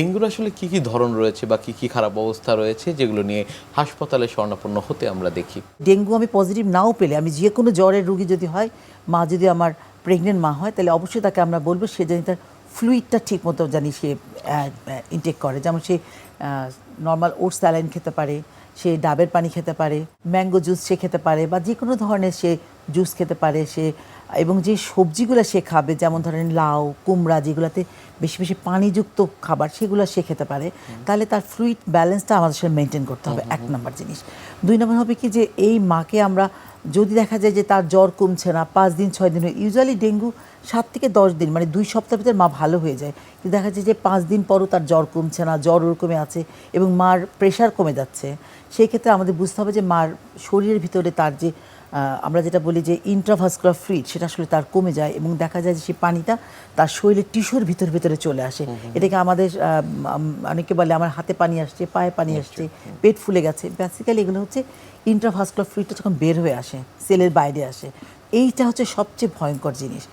ডেঙ্গুর আসলে কি ধরন রয়েছে বা কি খারাপ অবস্থা রয়েছে যেগুলো নিয়ে হাসপাতালে শরণাপন্ন হতে আমরা দেখি? ডেঙ্গু আমি পজিটিভ নাও পেলে, আমি যে কোনো জ্বরের রোগী যদি হয়, মা যদি আমার প্রেগনেন্ট মা হয়, তাহলে অবশ্যই তাকে আমরা বলবো সে জানি তার ফ্লুইডটা ঠিক মতো জানি সে ইনটেক করে। যেমন সে নর্মাল ওটস স্যালাইন খেতে পারে, সে ডাবের পানি খেতে পারে, ম্যাঙ্গো জুস সে খেতে পারে, বা যে কোনো ধরনের সে জুস খেতে পারে সে। এবং যে সবজিগুলো সে খাবে, যেমন ধরেন লাউ, কুমড়া, যেগুলোতে বেশি বেশি পানিযুক্ত খাবার, সেগুলো সে খেতে পারে। তাহলে তার ফ্লুইড ব্যালেন্সটা আমাদের সাথে মেনটেন করতে হবে, এক নম্বর জিনিস। দুই নম্বর হবে কি, যে এই মাকে আমরা যদি দেখা যায় যে তার জ্বর কমছে না, 5 দিন 6 দিন, ইউজুয়ালি ডেঙ্গু 7 থেকে 10 দিন, মানে 2 সপ্তাহের ভিতরে মা ভালো হয়ে যায়। কিন্তু দেখা যায় যে 5 দিন পরও তার জ্বর কমছে না, জ্বর ওরকমই আছে এবং মার প্রেশার কমে যাচ্ছে। সেই ক্ষেত্রে আমাদের বুঝতে হবে যে মার শরীরের ভিতরে তার যে আমরা যেটা বলি যে ইন্ট্রাভাস্কুলার ফ্লুইড, সেটা আসলে তার কমে যায় এবং দেখা যায় যে সেই পানিটা তার শরীরের টিস্যুর ভিতরে চলে আসে। এটাকে আমাদের অনেকে বলে আমার হাতে পানি আসছে, পায়ে পানি আসছে, পেট ফুলে গেছে। বেসিক্যালি এগুলো হচ্ছে ইন্ট্রাভাস্কুলার ফ্লুইডটা যখন বের হয়ে আসে, সেলের বাইরে আসে। এইটা হচ্ছে সবচেয়ে ভয়ঙ্কর জিনিস।